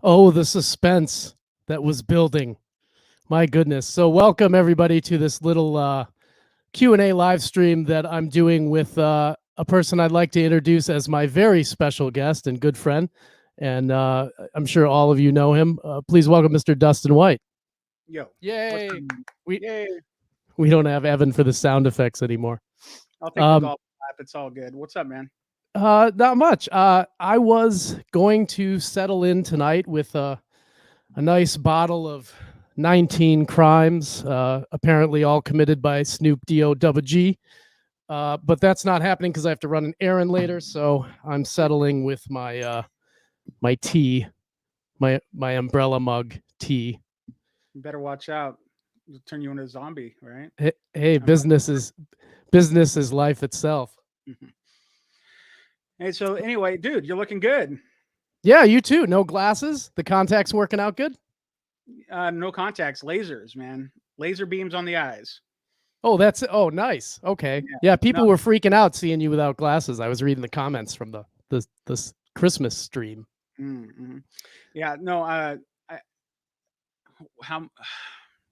Oh, the suspense that was building. My goodness. So welcome everybody to this little Q&A live stream that I'm doing with a person I'd like to introduce as my very special guest and good friend. And I'm sure all of you know him. Please welcome Mr. Dustin White. Yo, what's Yay. up? We Yay! we don't have Evan for the sound effects anymore. I'll take the Um, golf clap. It's all good. What's up, man? not much. I was going to settle in tonight with a nice bottle of 19 crimes, apparently all committed by Snoop D-O-double-G. But that's not happening because I have to run an errand later. So I'm settling with my tea, my umbrella mug tea. You better watch out. It'll turn you into a zombie, right? Hey, Um, business is life itself. Hey, so anyway, dude, you're looking good. Yeah, you too. No glasses. The contacts working out good. No contacts, lasers, man. Laser beams on the eyes. Oh, nice. Okay. Yeah. Yeah, No. people were freaking out seeing you without glasses. I was reading the comments from the Christmas stream. Mm-hmm. Yeah. No. I, how?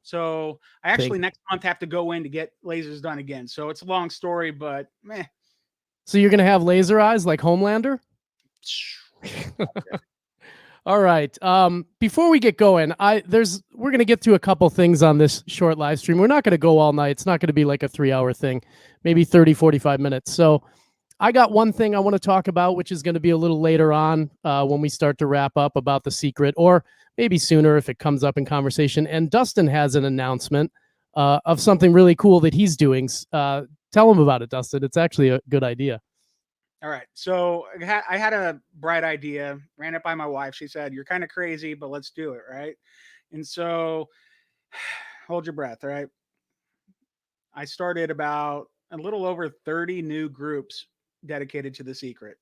So I Thing. actually next month have to go in to get lasers done again. So it's a long story, but meh. So you're gonna have laser eyes like Homelander? All right. Before we get going, we're gonna get through a couple things on this short live stream. We're not gonna go all night. It's not gonna be like a 3-hour thing, maybe 30, 45 minutes. So I got one thing I want to talk about, which is going to be a little later on when we start to wrap up about the secret, or maybe sooner if it comes up in conversation. And Dustin has an announcement of something really cool that he's doing. Tell him about it, Dustin. It's actually a good idea. All right. So I had a bright idea, ran it by my wife. She said, "You're kind of crazy, but let's do it." Right. And so hold your breath. All right. I started about a little over 30 new groups dedicated to the secret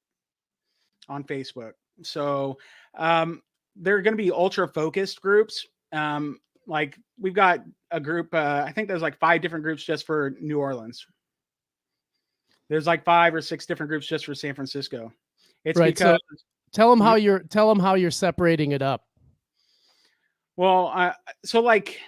on Facebook. So they're going to be ultra focused groups. Like we've got a group, I think there's like 5 different groups just for New Orleans. There's like 5 or 6 different groups just for San Francisco. It's Right. because So tell him Mhm. how you're separating it up. Well, so like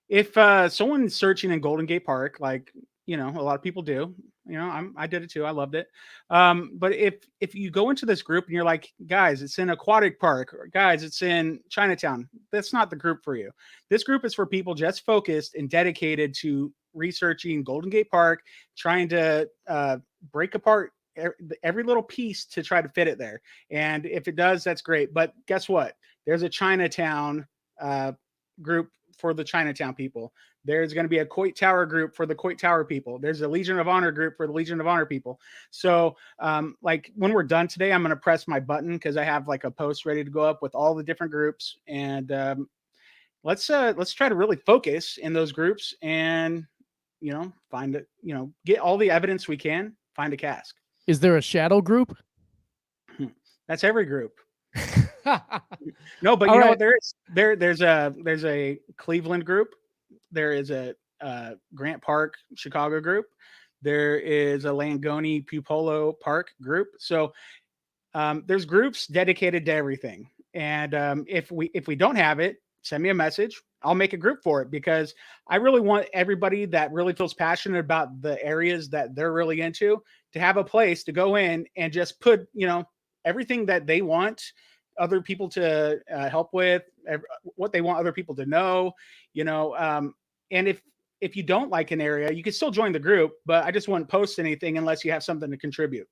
if someone's searching in Golden Gate Park, like a lot of people do, I did it too. I loved it. But if you go into this group and you're like, guys, it's in Aquatic Park, or guys, it's in Chinatown, that's not the group for you. This group is for people just focused and dedicated to researching Golden Gate Park, trying to break apart every little piece to try to fit it there. And if it does, that's great. But guess what? There's a Chinatown uh, group for the Chinatown people. There's going to be a Coit Tower group for the Coit Tower people. There's a Legion of Honor group for the Legion of Honor people. So, like when we're done today, I'm going to press my button because I have like a post ready to go up with all the different groups, and let's try to really focus in those groups and find it. Get all the evidence we can. Find a cask. Is there a shadow group? That's every group. No, but All right. what? There's a Cleveland group. There is a Grant Park Chicago group. There is a Langone Pupolo Park group. So there's groups dedicated to everything. And if we don't have it, send me a message. I'll make a group for it because I really want everybody that really feels passionate about the areas that they're really into to have a place to go in and just put everything that they want other people to help with, what they want other people to know, and if you don't like an area, you can still join the group, but I just wouldn't post anything unless you have something to contribute.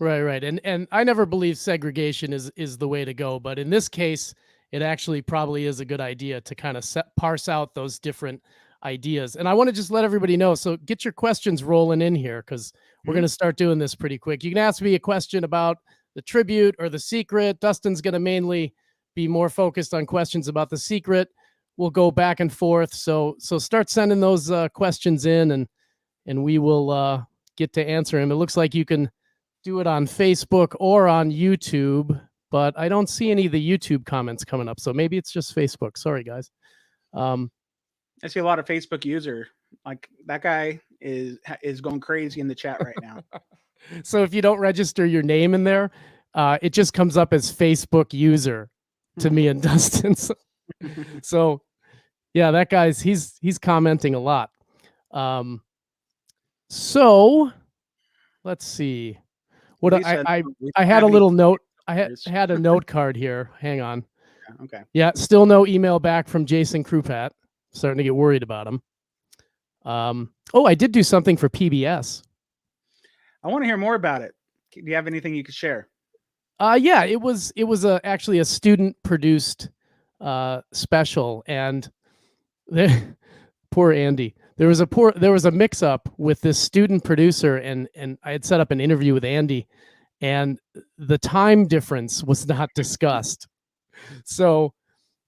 Right. And I never believe segregation is the way to go, but in this case, it actually probably is a good idea to kind of parse out those different ideas. And I want to just let everybody know. So get your questions rolling in here because we're going to start doing this pretty quick. You can ask me a question about the tribute or the secret. Dustin's going to mainly be more focused on questions about the secret. We'll go back and forth. So start sending those questions in, and we will get to answer them. It looks like you can do it on Facebook or on YouTube, but I don't see any of the YouTube comments coming up. So maybe it's just Facebook. Sorry, guys. I see a lot of Facebook user. Like that guy is going crazy in the chat right now. So if you don't register your name in there, it just comes up as Facebook user. to me and Dustin. So yeah, that guy's he's commenting a lot. So let's see. What Lisa, we I don't had have a any little note. answers. I had a note card here. Hang on. Yeah, okay. Yeah, still no email back from Jason Krupat. Starting to get worried about him. Oh, I did do something for PBS. I want to hear more about it. Do you have anything you could share? Yeah, it was actually a student produced special, and poor Andy. There was a mix up with this student producer, and I had set up an interview with Andy, and the time difference was not discussed. So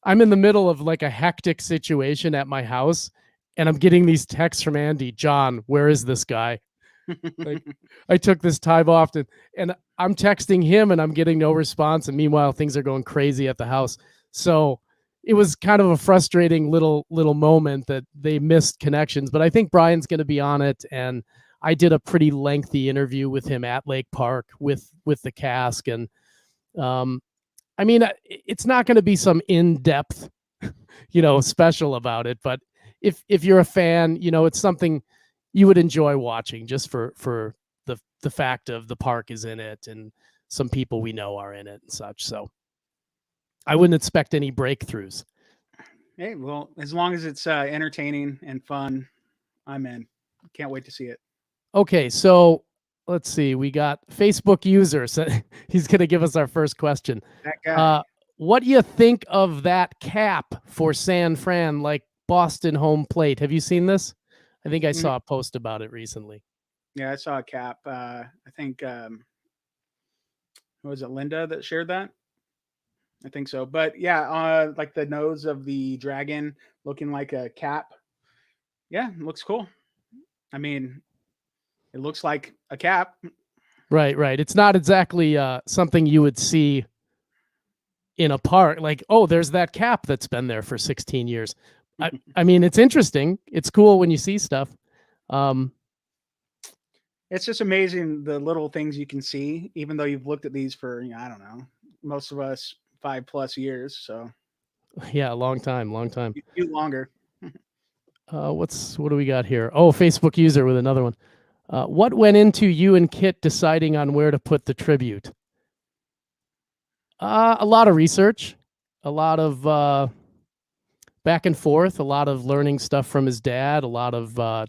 I'm in the middle of like a hectic situation at my house, and I'm getting these texts from Andy, John, where is this guy? Like, I took this time off and I'm texting him and I'm getting no response. And meanwhile, things are going crazy at the house. So it was kind of a frustrating little moment that they missed connections. But I think Brian's going to be on it, and I did a pretty lengthy interview with him at Lake Park with the cask, and I mean, it's not going to be some in-depth, special about it, but if you're a fan, it's something you would enjoy watching just for the fact of the park is in it and some people we know are in it and such. So I wouldn't expect any breakthroughs. Hey, well, as long as it's entertaining and fun, I'm in. Can't wait to see it. Okay, so let's see. We got Facebook users. He's going to give us our first question. That guy. What do you think of that cap for San Fran, like Boston home plate? Have you seen this? I think I saw a post about it recently. Yeah, I saw a cap. I think was it Linda that shared that? I think so. But yeah, like the nose of the dragon looking like a cap. Yeah, looks cool. I mean, it looks like a cap. Right. It's not exactly something you would see in a park. Like, oh, there's that cap that's been there for 16 years. I mean, it's interesting. It's cool when you see stuff. It's just amazing the little things you can see, even though you've looked at these for, I don't know, most of us 5+ years. So yeah, long time. you longer. What do we got here? Oh, Facebook user with another one. What went into you and Kit deciding on where to put the tribute? A lot of research, a lot of back and forth, a lot of learning stuff from his dad, a lot of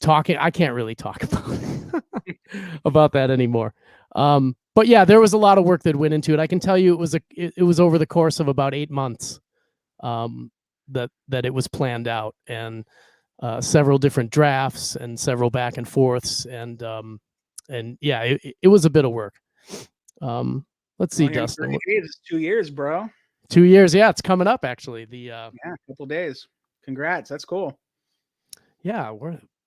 talking. I can't really talk about that anymore. But yeah, there was a lot of work that went into it. I can tell you it was over the course of about 8 months that it was planned out, and several different drafts and several back and forths, and yeah, it was a bit of work. Let's see, Dustin. It's 2 years, bro. 2 years, yeah, it's coming up actually. Yeah, a couple days. Congrats, that's cool. Yeah,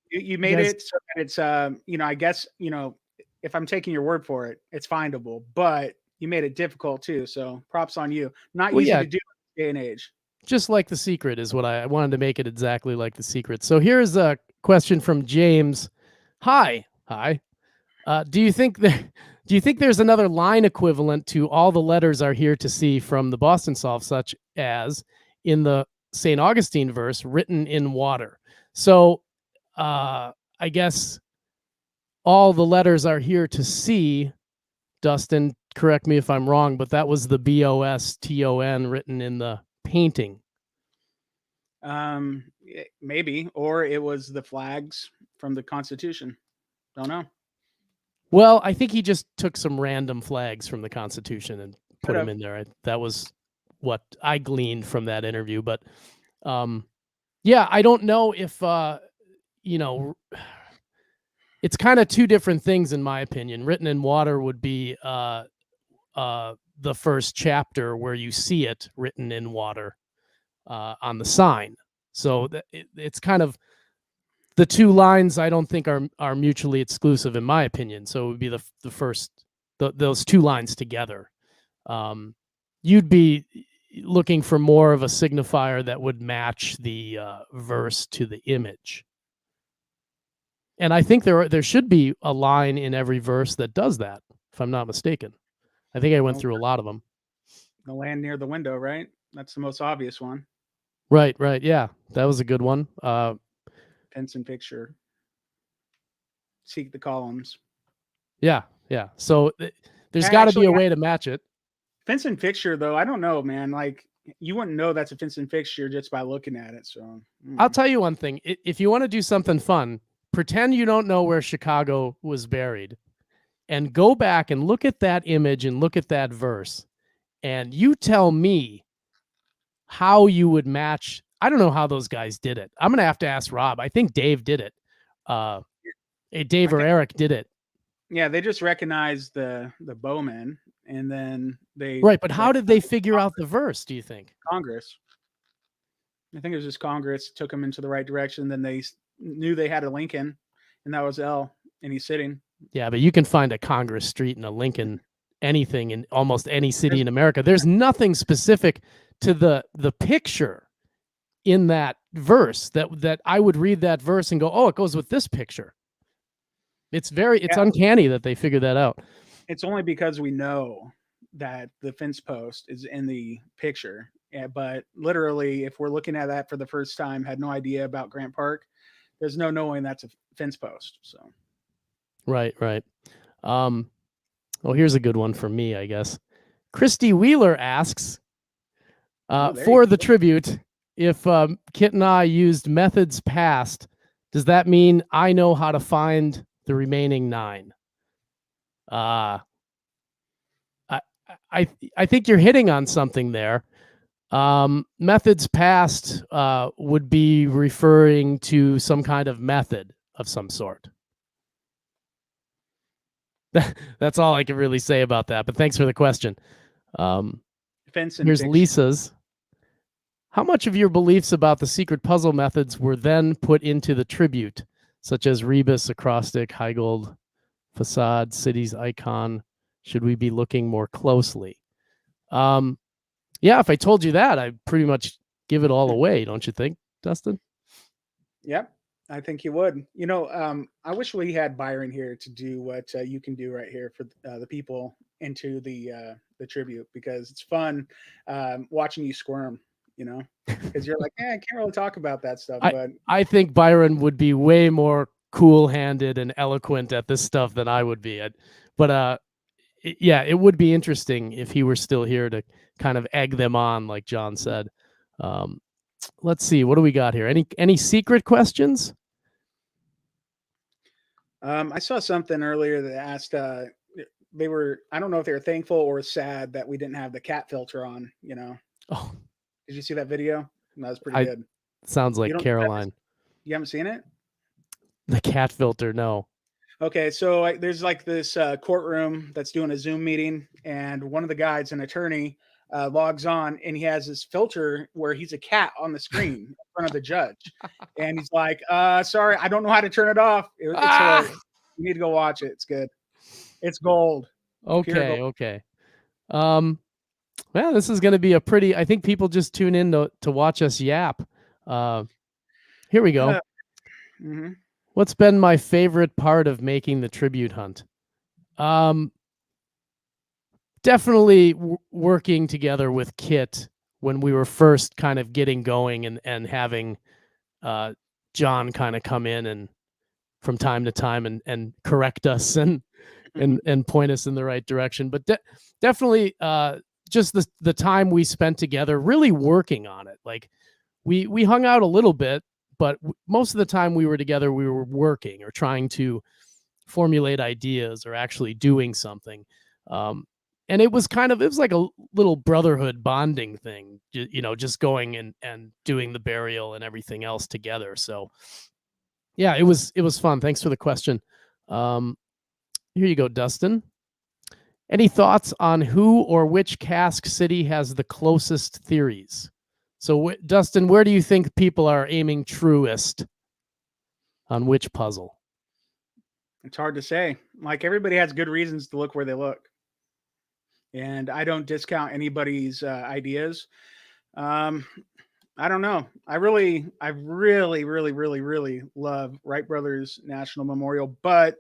you made it so that it's I guess if I'm taking your word for it, it's findable, but you made it difficult too. So props on you. Not easy to do in this day and age. Just like The Secret is what I wanted to make it exactly like The Secret. So here's a question from James. Hi. Do you think there's another line equivalent to all the letters are here to see from the Boston Solve, such as in the St. Augustine verse, written in water? So I guess all the letters are here to see. Dustin, correct me if I'm wrong, but that was the BOSTON written in the painting. Maybe, or it was the flags from the Constitution. Don't know. Well, I think he just took some random flags from the Constitution and put them in there. That was what I gleaned from that interview. But yeah, I don't know if it's kind of two different things in my opinion. Written in water would be the first chapter where you see it written in water on the sign. So it's kind of the two lines. I don't think are mutually exclusive in my opinion. So it would be the first those two lines together. You'd be looking for more of a signifier that would match the verse to the image. And I think there should be a line in every verse that does that, if I'm not mistaken. I think I went through a lot of them. The land near the window, right? That's the most obvious one. Right, right. Yeah, that was a good one. Fence and picture. Seek the columns. Yeah, yeah. So there's got to be Actually, a way to match it. fence and fixture though, I don't know, man. Like you wouldn't know that's a fence and fixture just by looking at it. So I'll tell you one thing. If you want to do something fun, pretend you don't know where Chicago was buried and go back and look at that image and look at that verse. And you tell me how you would match. I don't know how those guys did it. I'm going to ask Rob. I think Dave did it. Dave I or think, Eric did it. yeah, they just recognized the bowman, and then they Right, but how did they recognized figure out the verse, do you think? Congress. I think it was just Congress took them into the right direction. Then they knew they had a Lincoln, and that was L, and he's sitting. Yeah, but you can find a Congress Street and a Lincoln anything in almost any city There's, in America. There's nothing specific to the picture in that verse that I would read that verse and go, "Oh, it goes with this picture." It's yeah, uncanny that they figured that out. it's only because we know that the fence post is in the picture. Yeah, but literally, if we're looking at that for the first time, had no idea about Grant Park, there's no knowing that's a fence post. So Right, right. Well, here's a good one for me, I guess. Christy Wheeler asks there you for the go. tribute, if Kit and I used methods past, does that mean I know how to find the remaining 9? I I think you're hitting on something there. Methods past would be referring to some kind of method of some sort. That's all I can really say about that. But thanks for the question. Fence and Here's fixture. Lisa's. How much of your beliefs about the secret puzzle methods were then put into the tribute, such as rebus, acrostic, Heigold, facade, city's icon? Should we be looking more closely? Yeah, if I told you that, I'd pretty much give it all away, don't you think, Dustin? Yep, I think you would. I wish we had Byron here to do what you can do right here for the people into the tribute, because it's fun watching you squirm. Because you're like, I can't really talk about that stuff, I but I think Byron would be way more cool-handed and eloquent at this stuff than I would be. But yeah, it would be interesting if he were still here to kind of egg them on, like John said. Um, let's see, what do we got here? Any secret questions? I saw something earlier that asked they were, I don't know if they were thankful or sad that we didn't have the cat filter on. Oh, Did you see that video? That was pretty I good. sounds You like don't Caroline. you haven't seen it? The cat filter, no. Okay, so there's like this courtroom that's doing a Zoom meeting, and one of the guys, an attorney, logs on, and he has this filter where he's a cat on the screen in front of the judge, and he's like, "Sorry, I don't know how to turn it off." It's hilarious. You need to go watch it. It's good. It's gold. Pure gold. Okay, okay. Well, this is going to be a pretty. I think people just tune in to watch us yap. Here we go. Mm-hmm. What's been my favorite part of making the tribute hunt? Definitely working together with Kit when we were first kind of getting going, and having John kind of come in and from time to time and correct us and point us in the right direction. But definitely just the time we spent together really working on it. Like we hung out a little bit, but most of the time we were together, we were working or trying to formulate ideas or actually doing something. And it was like a little brotherhood bonding thing, just going and doing the burial and everything else together. So yeah, it was fun. Thanks for the question. Here you go, Dustin. Any thoughts on who or which cask city has the closest theories? So, Dustin, where do you think people are aiming truest on which puzzle? It's hard to say. Like everybody has good reasons to look where they look, and I don't discount anybody's ideas. Um, I don't know. I really, really love Wright Brothers National Memorial, but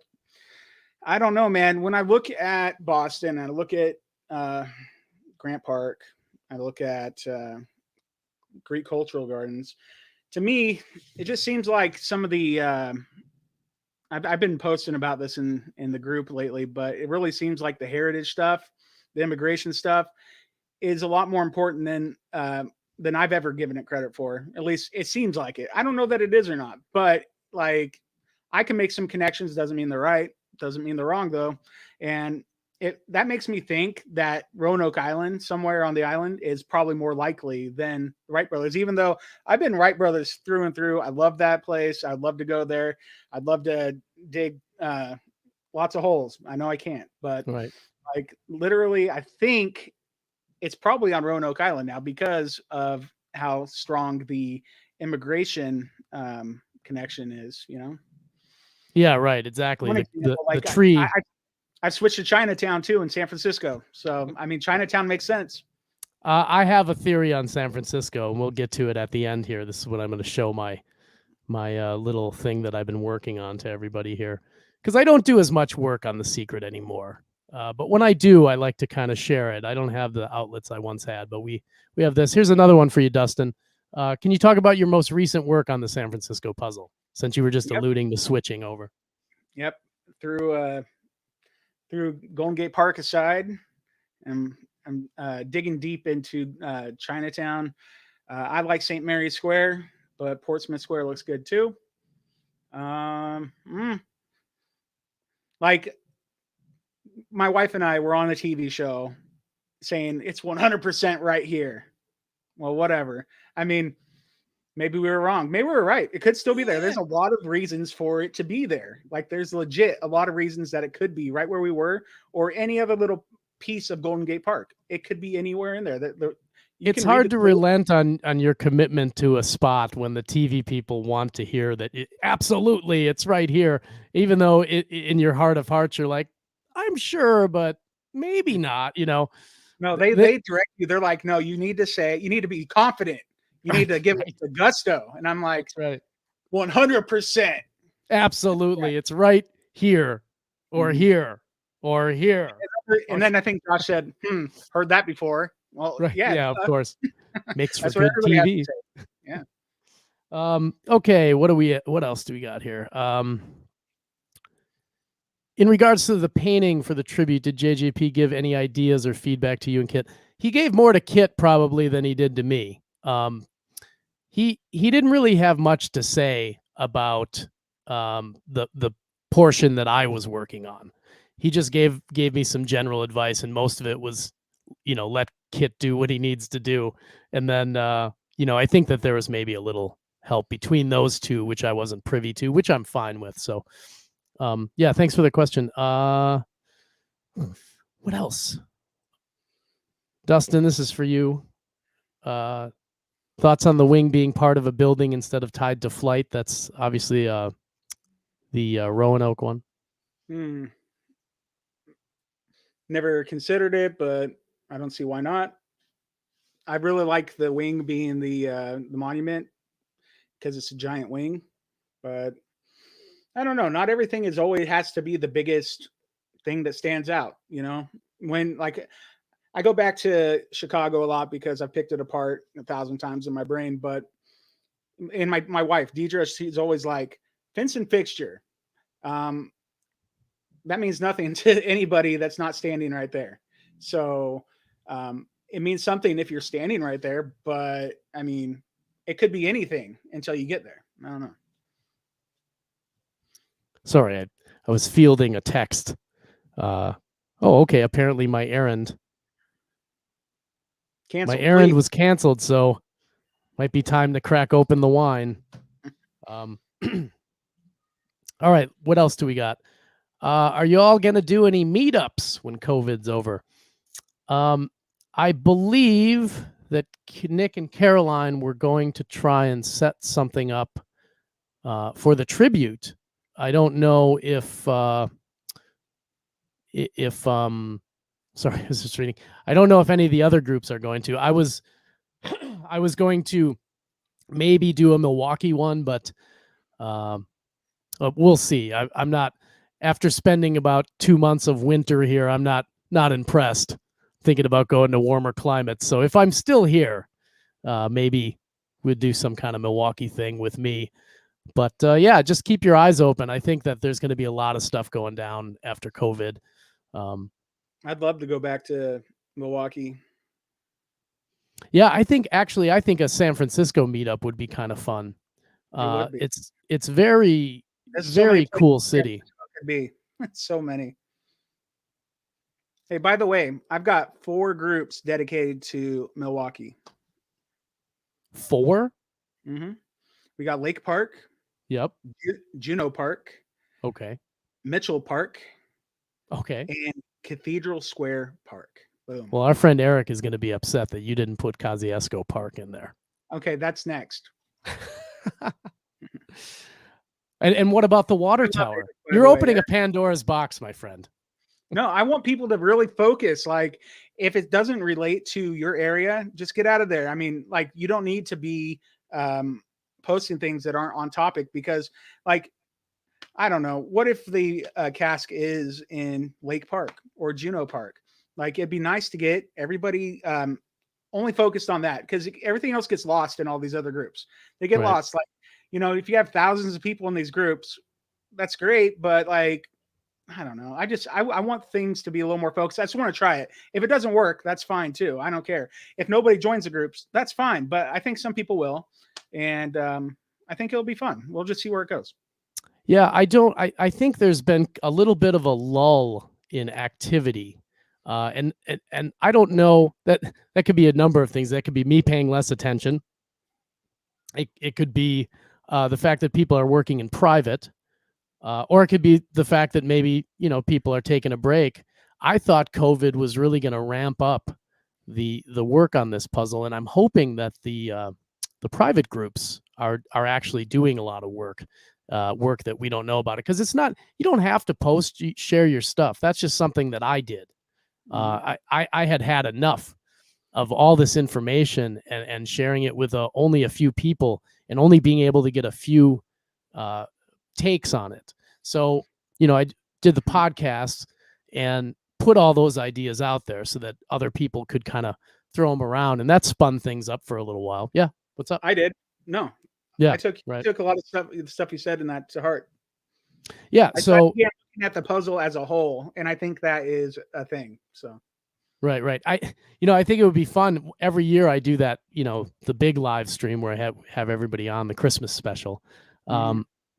I don't know, man. When I look at Boston and I look at Grant Park, I look at Greek cultural gardens. To me, it just seems like some of the I've been posting about this in the group lately, but it really seems like the heritage stuff, the immigration stuff, is a lot more important than I've ever given it credit for. At least it seems like it. I don't know that it is or not, but like I can make some connections. Doesn't mean they're right. Doesn't mean they're wrong though. And it that makes me think that Roanoke Island, somewhere on the island, is probably more likely than the Wright brothers. Even though I've been Wright brothers through and through, I love that place. I'd love to go there. I'd love to dig lots of holes. I know I can't, but Right. like literally, I think it's probably on Roanoke Island now because of how strong the immigration connection is. You know, Yeah, right. Exactly. one The example, the like tree. I've switched to Chinatown too in San Francisco. So I mean, Chinatown makes sense. I have a theory on San Francisco, and we'll get to it at the end here. This is what I'm going to show my little thing that I've been working on to everybody here, because I don't do as much work on The Secret anymore. But when I do, I like to kind of share it. I don't have the outlets I once had, but we have this. Here's another one for you, Dustin. Can you talk about your most recent work on the San Francisco puzzle, since you were just Yep, alluding to switching over? yep. Through Golden Gate Park aside, and I'm digging deep into Chinatown. I like St. Mary's Square, but Portsmouth Square looks good too. Um, mm, like my wife and I were on a TV show saying it's 100% right here. Well, whatever. I mean, maybe we were wrong. Maybe we were right. It could still be there. Yeah. There's a lot of reasons for it to be there. Like there's legit a lot of reasons that it could be right where we were or any other little piece of Golden Gate Park. It could be anywhere in there. You It's can read hard the to quote. relent on your commitment to a spot when the TV people want to hear that absolutely it's right here, even though in your heart of hearts you're like, I'm sure, but maybe not. No, Th- they direct you. They're like, no, you need to be confident. You need to give it right. the gusto. And I'm like, That's right. 100%. Absolutely, it's right here, or Mhm. here, or here. And then I think Josh said, heard that before. Well, Right? yeah, Yeah, of course. Makes for that's what good everybody has to TV. say. Yeah. Okay, what else do we got here? In regards to the painting for the tribute, did JJP give any ideas or feedback to you and Kit? He gave more to Kit probably than he did to me. He didn't really have much to say about the portion that I was working on. He just gave me some general advice, and most of it was, let Kit do what he needs to do. And then I think that there was maybe a little help between those two, which I wasn't privy to, which I'm fine with. So yeah, thanks for the question. What else? Dustin, this is for you. Thoughts on the wing being part of a building instead of tied to flight? That's obviously the Roanoke one. Never considered it, but I don't see why not. I really like the wing being the monument because it's a giant wing. But I don't know. Not everything is always has to be the biggest thing that stands out. You know, when like I go back to Chicago a lot because I've picked it apart 1,000 times in my brain. But in my wife Deidre, she's always like fence and fixture. Um, that means nothing to anybody that's not standing right there. So it means something if you're standing right there, but I mean, it could be anything until you get there. I don't know. Sorry, I was fielding a text. Oh, okay. Apparently my errand Cancel, please. was canceled, so might be time to crack open the wine. All right, what else do we got? Are you all gonna do any meetups when COVID's over? I believe that Nick and Caroline were going to try and set something up for the tribute. I don't know if sorry, I was just reading. I don't know if any of the other groups are going to. I was I was going to maybe do a Milwaukee one, but we'll see. I'm not, after spending about 2 months of winter here, I'm not impressed thinking about going to warmer climates. So if I'm still here, maybe we'd do some kind of Milwaukee thing with me. But yeah, just keep your eyes open. I think that there's going to be a lot of stuff going down after COVID. Um, I'd love to go back to Milwaukee. yeah, I think a San Francisco meetup would be kind of fun. It would be. It's very There's so many very places cool San city. Francisco could be. So many. Hey, by the way, I've got 4 groups dedicated to Milwaukee. 4? hmm We got Lake Park, Yep. Juneau Park, Okay. Mitchell Park, Okay. and Cathedral Square Park. Boom. Well, our friend Eric is going to be upset that you didn't put Kosciuszko Park in there. Okay, that's next. And what about the water I love tower? Eric, by You're the way. opening a Pandora's box, my friend. No, I want people to really focus. Like, if it doesn't relate to your area, just get out of there. I mean, like, you don't need to be posting things that aren't on topic because, like, I don't know. What if the cask is in Lake Park or Juneau Park? Like, it'd be nice to get everybody only focused on that because everything else gets lost in all these other groups. They get Right. lost. Like, if you have thousands of people in these groups, that's great. But, like, I don't know. I want things to be a little more focused. I just want to try it. If it doesn't work, that's fine too. I don't care. If nobody joins the groups, that's fine. But I think some people will, and I think it'll be fun. We'll just see where it goes. Yeah, I think there's been a little bit of a lull in activity. And I don't know, that could be a number of things. That could be me paying less attention. It could be the fact that people are working in private. Or it could be the fact that maybe, people are taking a break. I thought COVID was really going to ramp up the work on this puzzle, and I'm hoping that the private groups are actually doing a lot of work that we don't know about it, because it's not, you don't have to share your stuff. That's just something that I did. I had enough of all this information and sharing it with only a few people and only being able to get a few takes on it. So, I did the podcast and put all those ideas out there so that other people could kind of throw them around, and that spun things up for a little while. Yeah. What's up? I did. No. Yeah. I took right. took a lot of stuff you said in that to heart. Yeah. I So looking at the puzzle as a whole, and I think that is a thing. So right. I think it would be fun. Every year I do that, the big live stream where I have everybody on, the Christmas special.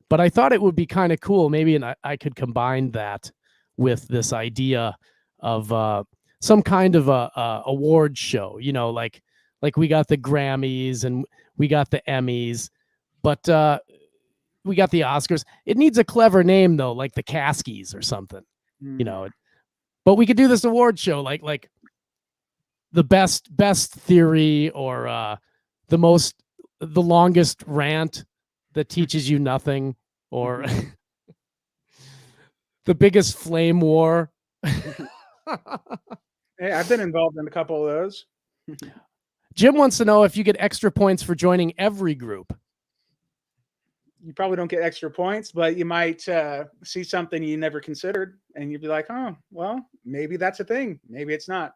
But I thought it would be kind of cool. Maybe I could combine that with this idea of some kind of a award show, like we got the Grammys and we got the Emmys, but we got the Oscars. It needs a clever name though, like the Caskies or something, but we could do this award show like the best theory, or the longest rant that teaches you nothing, or the biggest flame war. Hey, I've been involved in a couple of those. Jim wants to know if you get extra points for joining every group. You probably don't get extra points, but you might see something you never considered, and you'd be like, "Oh, well, maybe that's a thing. Maybe it's not."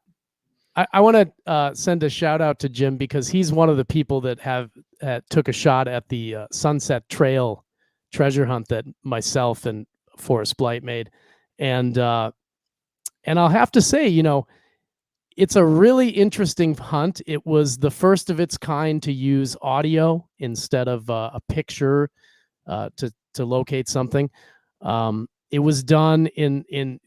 I want to send a shout out to Jim, because he's one of the people that took a shot at the Sunset Trail treasure hunt that myself and Forrest Blight made, and I'll have to say, it's a really interesting hunt. It was the first of its kind to use audio instead of a picture to locate something. It was done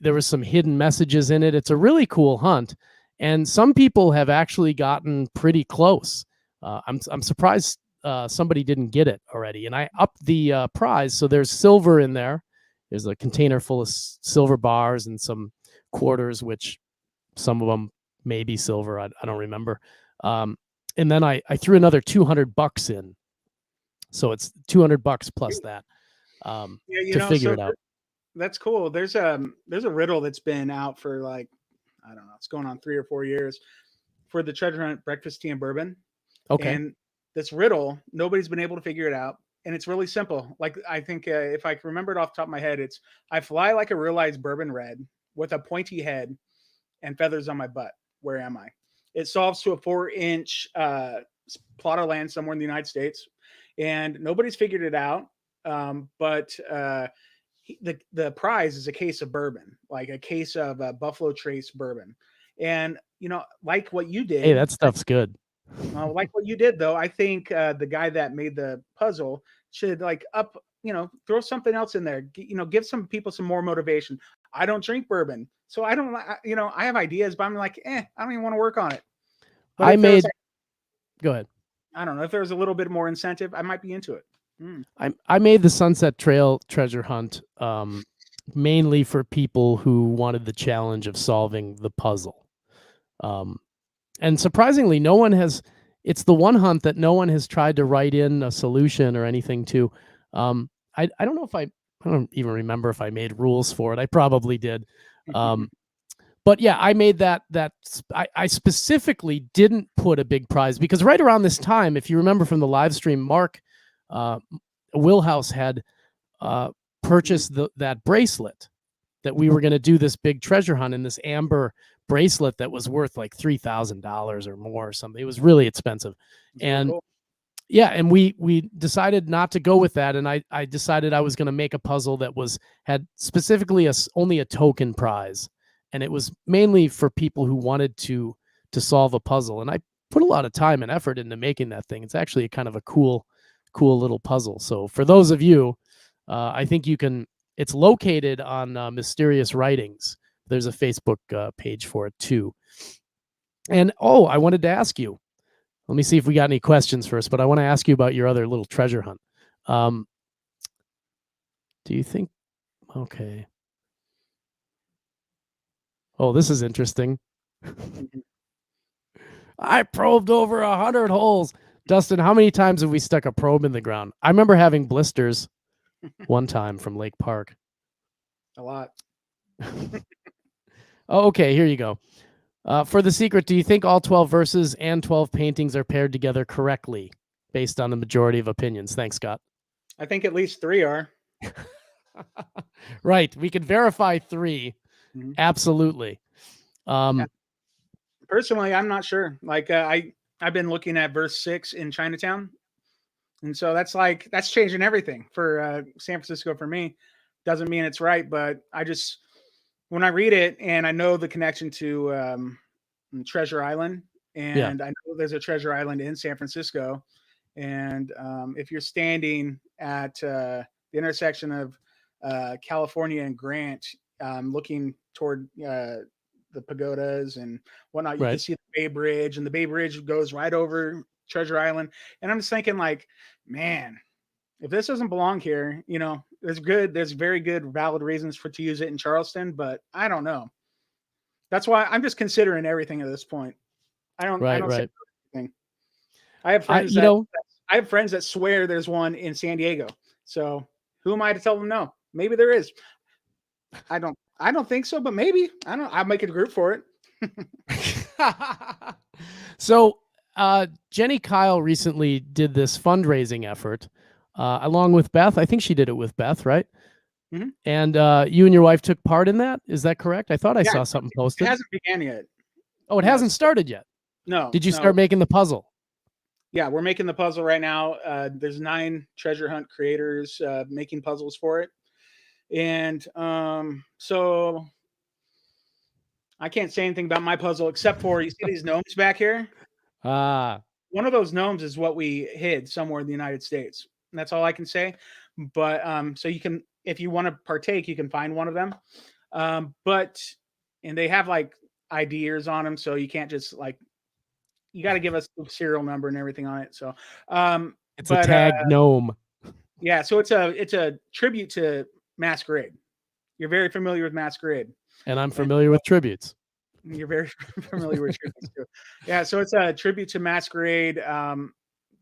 there was some hidden messages in it. It's a really cool hunt, and some people have actually gotten pretty close. I'm surprised somebody didn't get it already, and I upped the prize. So there's silver in there. There's a container full of silver bars and some quarters, which some of them may be silver. I don't remember. And then I threw another $200 in. So it's $200 plus that to figure it out. That's cool. There's a riddle that's been out for, like, I don't know, it's going on 3 or 4 years, for the treasure hunt breakfast, tea, and bourbon. Okay. And this riddle, nobody's been able to figure it out. And it's really simple. Like, I think if I can remember it off the top of my head, I fly like a realized bourbon red with a pointy head and feathers on my butt. Where am I? It solves to a 4-inch plot of land somewhere in the United States, and nobody's figured it out. But the prize is a case of bourbon, like a case of Buffalo Trace bourbon. And like what you Hey, did, that stuff's good. like what you did, though, I think the guy that made the puzzle should like throw something else in there. Give some people some more motivation. I don't drink bourbon, so I don't. I have ideas, but I'm like, I don't even want to work on it. But I if there was, made. Go ahead. I don't know, if there was a little bit more incentive, I might be into it. I made the Sunset Trail treasure hunt mainly for people who wanted the challenge of solving the puzzle. And surprisingly, no one has. It's the one hunt that no one has tried to write in a solution or anything to. I don't know if I don't even remember if I made rules for it. I probably did. But yeah, I made that. I specifically didn't put a big prize because right around this time, if you remember from the live stream, Mark Willhouse had purchased that bracelet that we were going to do this big treasure hunt in, this amber bracelet that was worth like $3,000 or more or something. It was really expensive. It's really And cool. yeah, and we decided not to go with that, and I decided I was going to make a puzzle that had specifically only a token prize, and it was mainly for people who wanted to solve a puzzle. And I put a lot of time and effort into making that thing. It's actually kind of a cool little puzzle. So for those of you, I think you can. It's located on Mysterious Writings. There's a Facebook page for it too. And I wanted to ask you. Let me see if we got any questions first, but I want to ask you about your other little treasure hunt. Do you think? Okay. Oh, this is interesting. I probed over 100 holes. Dustin, how many times have we stuck a probe in the ground? I remember having blisters one time from Lake Park. A lot. Oh, okay, here you go. For the secret, do you think all 12 verses and 12 paintings are paired together correctly based on the majority of opinions? Thanks, Scott. I think at least 3 are. Right. We could verify 3. Mm-hmm. Absolutely. Personally, I'm not sure. Like I've been looking at verse 6 in Chinatown, and so that's changing everything for San Francisco for me. Doesn't mean it's right, but when I read it and I know the connection to Treasure Island, and I know there's a Treasure Island in San Francisco, and if you're standing at the intersection of California and Grant, looking toward the pagodas and whatnot, you can see the Bay Bridge, and the Bay Bridge goes right over Treasure Island. And I'm just thinking, like, man, if this doesn't belong here, there's very good, valid reasons to use it in Charleston, but I don't know. That's why I'm just considering everything at this point. I don't say anything. I have friends that swear there's one in San Diego. So who am I to tell them no? Maybe there is. I don't think so, but maybe. I'll make a group for it. So Jenny Kyle recently did this fundraising effort along with Beth. I think she did it with Beth, right? Mm-hmm. And you and your wife took part in that. Is that correct? I thought I saw something posted. It hasn't began yet. Oh, it hasn't started yet. No. Did you start making the puzzle? Yeah, we're making the puzzle right now. There's 9 treasure hunt creators making puzzles for it. And so I can't say anything about my puzzle except for, you see these gnomes back here? One of those gnomes is what we hid somewhere in the United States. And that's all I can say. But so you can, if you want to partake, you can find one of them. And they have like ID years on them, so you can't just like, you got to give us the serial number and everything on it. So it's a tag gnome. Yeah, so it's a tribute to Masquerade. You're very familiar with Masquerade. And I'm familiar with tributes. You're very familiar with tributes too. Yeah, so it's a tribute to Masquerade.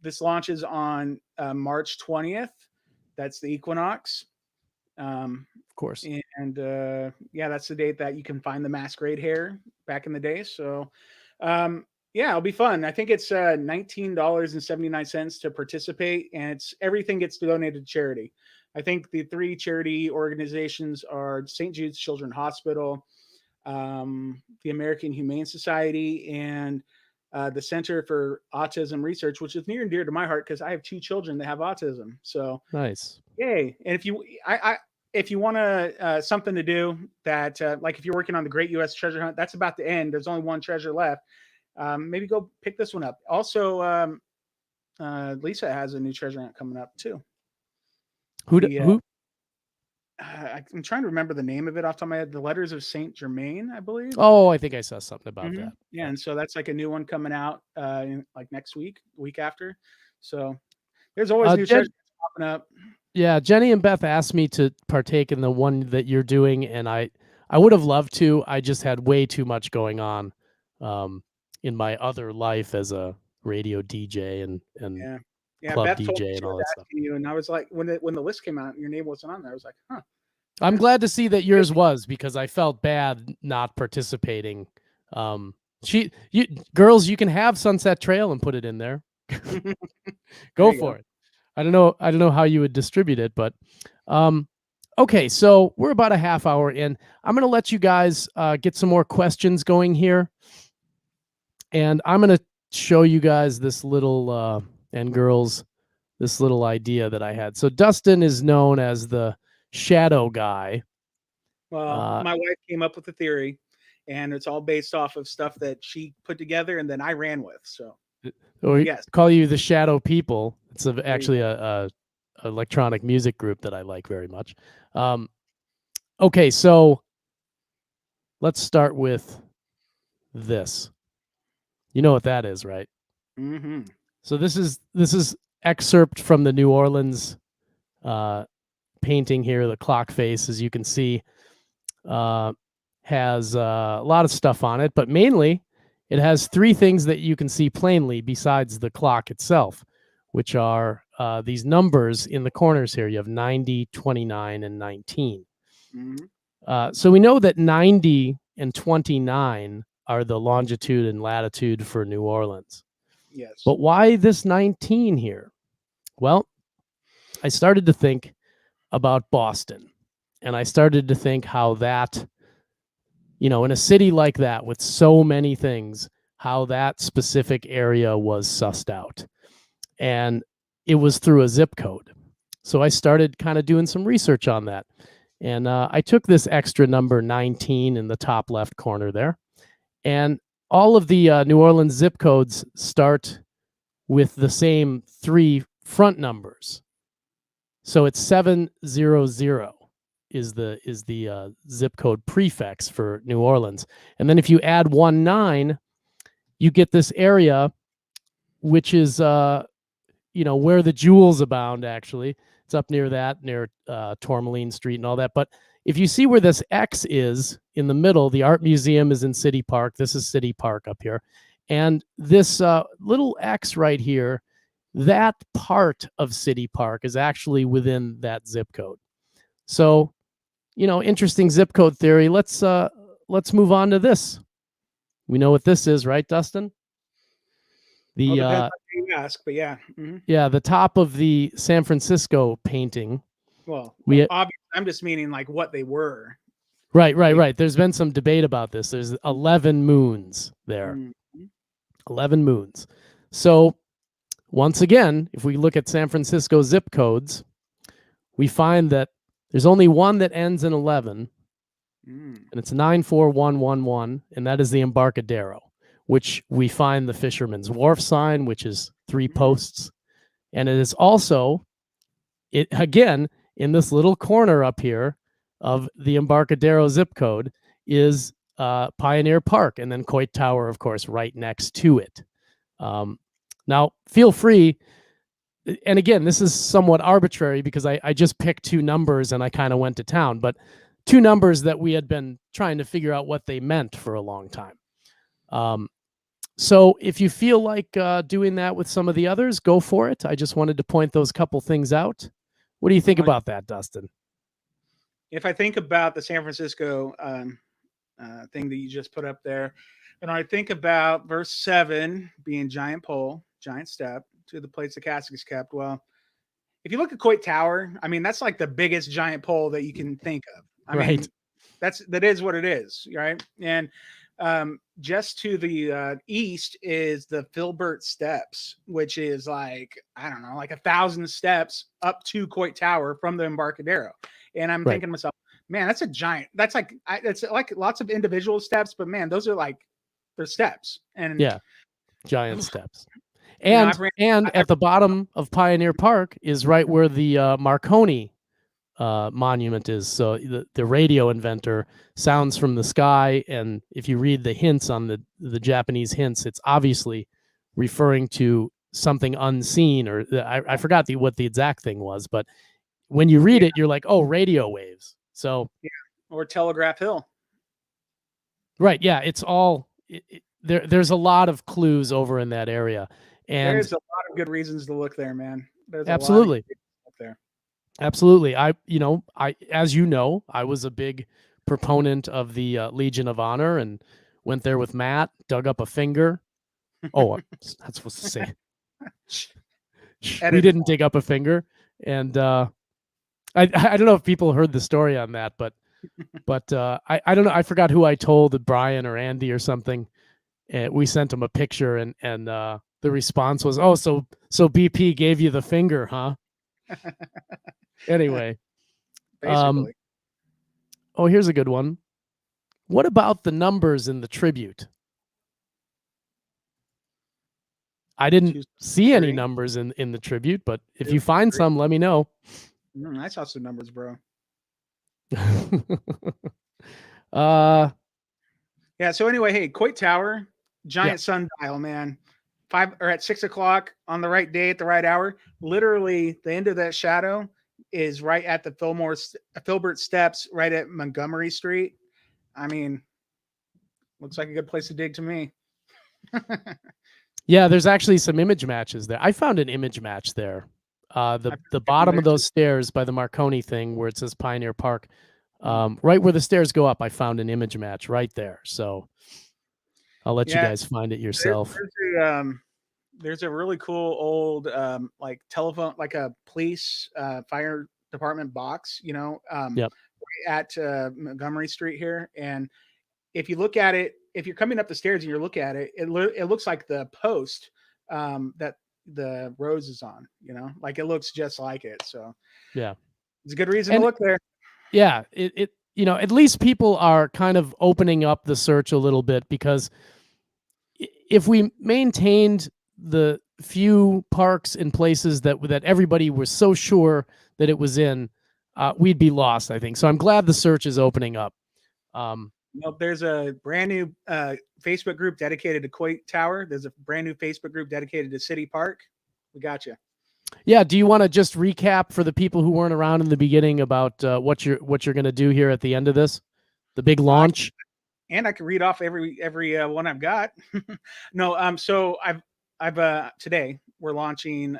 This launches on March 20th. That's the equinox. Of course. And that's the date that you can find the Masquerade hair back in the day. So yeah, it'll be fun. I think it's $19.79 to participate, and everything gets donated to charity. I think the 3 charity organizations are St. Jude's Children's Hospital, the American Humane Society, and the Center for Autism Research, which is near and dear to my heart because I have two children that have autism. So Nice. yay! And if you want to something to do that, like if you're working on the Great U.S. Treasure Hunt, that's about to end. There's only one treasure left. Maybe go pick this one up. Also, Lisa has a new treasure hunt coming up too. The Who? I'm trying to remember the name of it off the top of my head. The Letters of Saint Germain, I believe. Oh, I think I saw something about that. Yeah, and so that's like a new one coming out like next week, week after. So there's always new Jen, treasures popping up. yeah, Jenny and Beth asked me to partake in the one that you're doing, and I would have loved to. I just had way too much going on um, in my other life as a radio DJ and Yeah, yeah. club Beth told me DJ she and all was that stuff. asking you, and I was like, when the list came out, and your name wasn't on there. I was like, huh. I'm Yeah. glad to see that yours was because I felt bad not participating. You girls, you can have Sunset Trail and put it in there. Go for it. I don't know how you would distribute it, but okay, so we're about a half hour in. I'm going to let you guys get some more questions going here. And I'm going to show you guys this little and girls this little idea that I had. So Dustin is known as the shadow guy. Well, my wife came up with the theory, and it's all based off of stuff that she put together, and then I ran with. So, Or yes, call you the Shadow People. It's actually go. a electronic music group that I like very much. Okay, so let's start with this. You know what that is, right? Mm-hmm. So this is excerpt from the New Orleans painting here. The clock face, as you can see, has a lot of stuff on it, but mainly it has three things that you can see plainly besides the clock itself, which are these numbers in the corners here. You have 90, 29, and 19. So we know that 90 and 29 are the longitude and latitude for New Orleans. Yes. But why this 19 here? Well, I started to think about Boston, and I started to think how that, in a city like that with so many things, how that specific area was sussed out. And it was through a zip code. So I started kind of doing some research on that. And I took this extra number 19 in the top left corner there. And all of the New Orleans zip codes start with the same three front numbers. So it's 700 is the zip code prefix for New Orleans. And then if you add 19, you get this area, which is where the jewels abound. Actually, it's up near Tourmaline Street and all that. But if you see where this X is in the middle, the art museum is in City Park. This is City Park up here, and this little X right here, that part of City Park is actually within that zip code. So, interesting zip code theory. Let's move on to this. We know what this is, right, Dustin? Well, depends on who you ask, but yeah. Mm-hmm. Yeah, the top of the San Francisco painting. Well, obviously, I'm just meaning like what they were. Right. There's been some debate about this. There's 11 moons there. 11 moons. So once again, if we look at San Francisco zip codes, we find that there's only one that ends in 11, and it's 94111, and that is the Embarcadero, which we find the Fisherman's Wharf sign, which is 3 posts. And it is also, again, in this little corner up here of the Embarcadero zip code is Pioneer Park, and then Coit Tower, of course, right next to it. Now, feel free, and again, this is somewhat arbitrary because I just picked two numbers and I kind of went to town, but two numbers that we had been trying to figure out what they meant for a long time. So if you feel like doing that with some of the others, go for it. I just wanted to point those couple things out. What do you think about that, Dustin? If I think about the San Francisco thing that you just put up there, and I think about verse 7 being giant pole, giant step to the place the casket is kept. Well, if you look at Coit Tower, I mean, that's like the biggest giant pole that you can think of. I mean, that is what it is, right? And just to the east is the Filbert Steps, which is like, I don't know, like 1,000 steps up to Coit Tower from the Embarcadero. And I'm Right. thinking to myself, man, that's a giant. That's like it's like lots of individual steps, but man, those are like they're steps. And Yeah. Giant steps. I've ran. And I at the bottom of Pioneer Park is right where the Marconi monument is. So the radio inventor sounds from the sky, and if you read the hints on the Japanese hints, it's obviously referring to something unseen, or I forgot what the exact thing was, but when you read yeah, it, you're like, oh, radio waves. So yeah, or Telegraph Hill. right, yeah, it's all there's a lot of clues over in that area, and There's a lot of good reasons to look there, man. There's a lot of good absolutely. reasons to look there. Absolutely. As you know, I was a big proponent of the Legion of Honor and went there with Matt, dug up a finger. Oh, that's not supposed to say. We Edit it. didn't dig up a finger, and I don't know if people heard the story on that, but I don't know. I forgot who I told, Brian or Andy or something. And we sent him a picture, and the response was, "Oh, so BP gave you the finger, huh?" Anyway, um, Basically. oh, here's a good one. What about the numbers in the tribute? I didn't 2, see any 3, numbers in the tribute, but if 2, you find 3. some, let me know. I saw some numbers, bro. uh, Yeah. So anyway, hey, Coit Tower, yeah, giant sundial, man. 5 or at 6 o'clock on the right day at the right hour. Literally, the end of that shadow is right at the Filbert Steps, right at Montgomery Street. I mean, looks like a good place to dig to me. yeah. There's actually some image matches there. I found an image match there. The bottom of those stairs by the Marconi thing, where it says Pioneer Park, right where the stairs go up, I found an image match right there. So I'll let you Yeah, guys find it yourself. there's a really cool old like telephone, like a police fire department box, Yep. at Montgomery Street here. And if you look at it, if you're coming up the stairs and you look at it, it looks like the post that the rose is on. Like it looks just like it. So Yeah. it's a good reason to And look there. yeah, it at least people are kind of opening up the search a little bit, because if we maintained the few parks and places that everybody was so sure that it was in, we'd be lost, I think. So I'm glad the search is opening up. There's a brand new Facebook group dedicated to Coit Tower. There's a brand new Facebook group dedicated to City Park. We got you. Yeah. Do you want to just recap for the people who weren't around in the beginning about what you're going to do here at the end of this, the big launch? And I can read off every one I've got. No, so I've today we're launching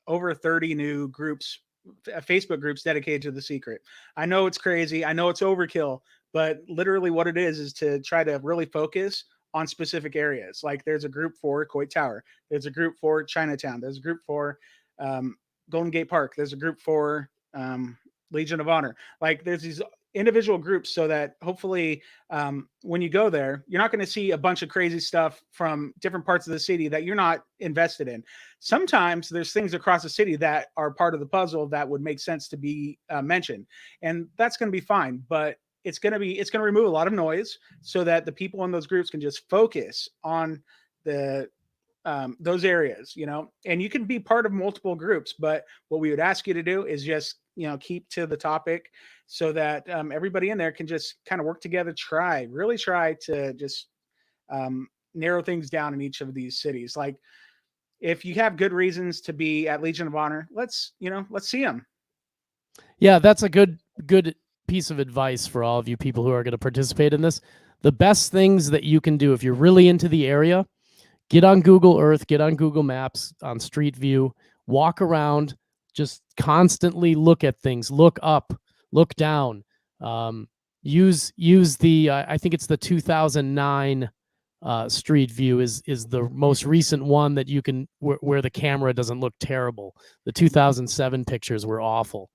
over 30 new groups, Facebook groups dedicated to The Secret. I know it's crazy. I know it's overkill, but literally what it is to try to really focus on specific areas. Like there's a group for Coit Tower. There's a group for Chinatown. There's a group for Golden Gate Park. There's a group for Legion of Honor. Like there's these individual groups so that hopefully when you go there, you're not going to see a bunch of crazy stuff from different parts of the city that you're not invested in. Sometimes there's things across the city that are part of the puzzle that would make sense to be mentioned, and that's going to be fine. But it's going to remove a lot of noise so that the people in those groups can just focus on the those areas, and you can be part of multiple groups, but what we would ask you to do is just, keep to the topic so that everybody in there can just kind of work together, really try to just narrow things down in each of these cities. Like if you have good reasons to be at Legion of Honor, let's see them. Yeah, that's a good piece of advice for all of you people who are going to participate in this. The best things that you can do if you're really into the area, get on Google Earth, get on Google Maps, on Street View, walk around, just constantly look at things, look up, look down. Use the I think it's the 2009 Street View is the most recent one that you can where the camera doesn't look terrible. The 2007 pictures were awful.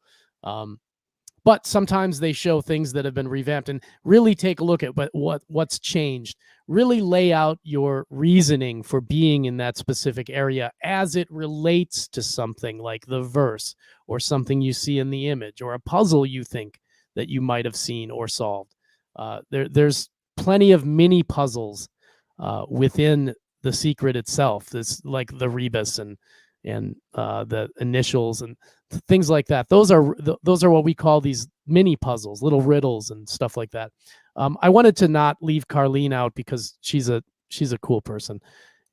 but sometimes they show things that have been revamped, and really take a look at what's changed. Really lay out your reasoning for being in that specific area as it relates to something like the verse, or something you see in the image, or a puzzle you think that you might have seen or solved. There's plenty of mini puzzles within the secret itself. This, like the rebus and the initials and things like that. Those are what we call these mini puzzles, little riddles and stuff like that. I wanted to not leave Carlene out because she's a cool person,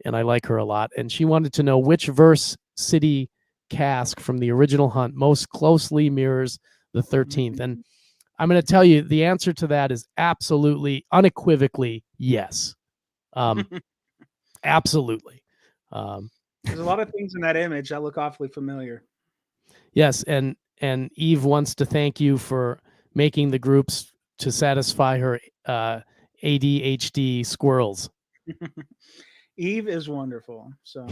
and I like her a lot. And she wanted to know which verse city cask from the original hunt most closely mirrors the 13th. And I'm going to tell you the answer to that is absolutely, unequivocally yes. Absolutely. There's a lot of things in that image that look awfully familiar. Yes, and Eve wants to thank you for making the groups to satisfy her ADHD squirrels. Eve is wonderful. So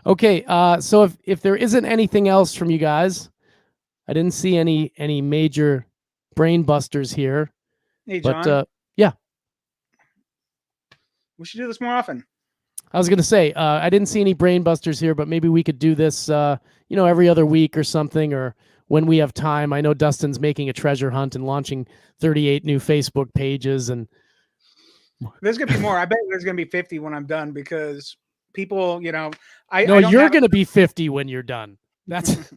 okay, so if there isn't anything else from you guys, I didn't see any major brain busters here. Hey, John. But yeah, we should do this more often. I was gonna say I didn't see any brain busters here, but maybe we could do this, every other week or something, or when we have time. I know Dustin's making a treasure hunt and launching 38 new Facebook pages, and there's gonna be more. I bet there's gonna be 50 when I'm done, because people, you're gonna be 50 when you're done. That's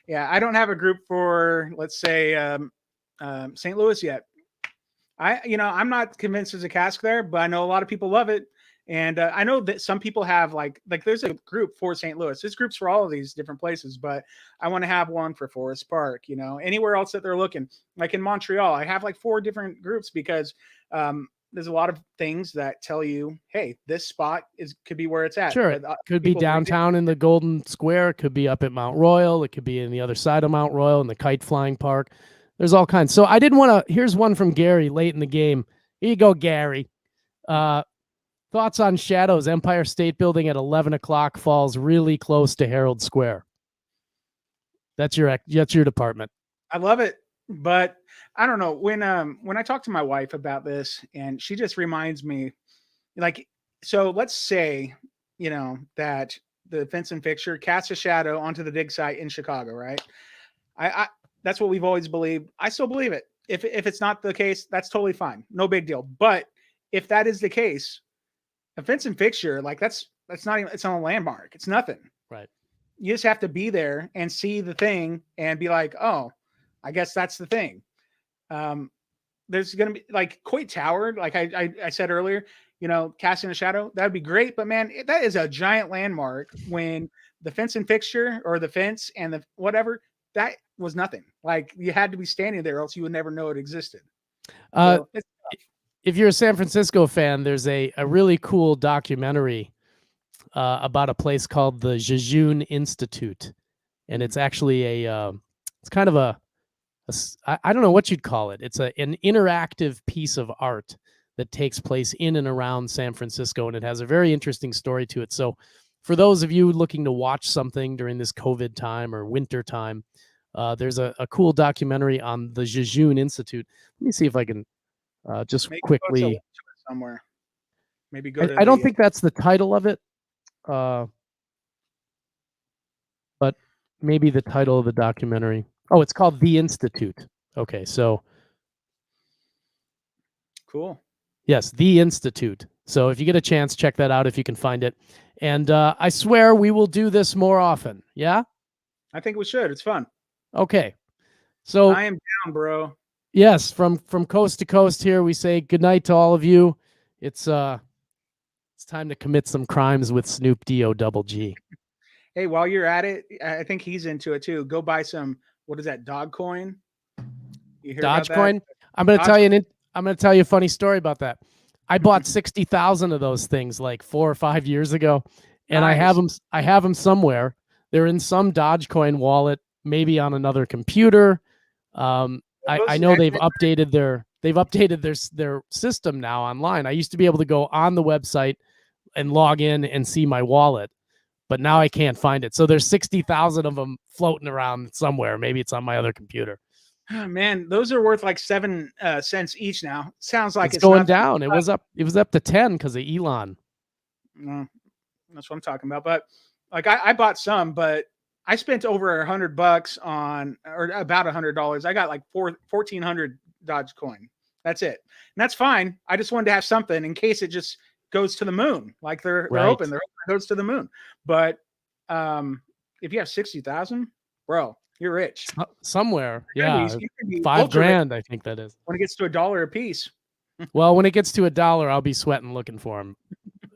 yeah. I don't have a group for, let's say, St. Louis yet. I'm not convinced there's a cask there, but I know a lot of people love it. And I know that some people have like there's a group for St. Louis. There's groups for all of these different places, but I want to have one for Forest Park, anywhere else that they're looking. Like in Montreal, I have like 4 different groups, because there's a lot of things that tell you, hey, this spot could be where it's at. Sure. It could be downtown in the Golden Square. It could be up at Mount Royal. It could be in the other side of Mount Royal in the kite flying park. There's all kinds. So I didn't want to, here's one from Gary late in the game. Here you go, Gary. Thoughts on Shadows. Empire State Building at 11 o'clock falls really close to Herald Square. That's your department. I love it, but I don't know, when I talk to my wife about this, and she just reminds me, like, so let's say, that the fence and fixture casts a shadow onto the dig site in Chicago, right? I that's what we've always believed. I still believe it. If it's not the case, that's totally fine. No big deal. But if that is the case, a fence and fixture, like that's not even, it's on a landmark. It's nothing. Right. You just have to be there and see the thing and be like, oh, I guess that's the thing. There's going to be like Coit Tower, like I said earlier, casting a shadow, that'd be great. But man, that is a giant landmark, when the fence and fixture, or the fence and the whatever, that was nothing. Like, you had to be standing there, else you would never know it existed. So if you're a San Francisco fan, there's a really cool documentary about a place called the Jejune Institute. And it's actually it's kind of I don't know what you'd call it. It's an interactive piece of art that takes place in and around San Francisco. And it has a very interesting story to it. So for those of you looking to watch something during this COVID time or winter time, there's a cool documentary on the Jejune Institute. Let me see if I can just maybe quickly somewhere. Maybe go. I don't think that's the title of it, but maybe the title of the documentary. Oh, it's called The Institute. Okay, so cool. Yes, The Institute. So if you get a chance, check that out if you can find it. And I swear we will do this more often. Yeah? I think we should. It's fun. Okay. So I am down, bro. Yes, from coast to coast here, we say good night to all of you. It's time to commit some crimes with Snoop D-O double G. Hey, while you're at it, I think he's into it too. Go buy some, what is that, Dogecoin? You hear Dogecoin? About that? I'm going to tell you a funny story about that. I bought 60,000 of those things like 4 or 5 years ago, and nice. I have them somewhere. They're in some Dogecoin wallet, maybe on another computer. I know they've updated their system now online. I used to be able to go on the website and log in and see my wallet, but now I can't find it. So there's 60,000 of them floating around somewhere. Maybe it's on my other computer. Oh, man, those are worth like 7 cents each now. Sounds like It's going nothing. down. It was up to 10 because of Elon. No, that's what I'm talking about. But like I bought some, but I spent over $100 on, or about $100. I got like 1,400 Dogecoin. That's it, and that's fine. I just wanted to have something in case it just goes to the moon. Like they're Right. hoping it goes to the moon. But if you have 60,000, bro, you're rich. Somewhere, You yeah, can be $5 ultra rich grand. I think that is. when it gets to $1 a piece. Well, when it gets to $1, I'll be sweating looking for them.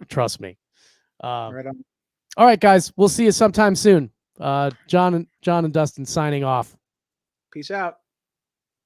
Trust me. Right on. All right, guys, we'll see you sometime soon. John and Dustin signing off. Peace out.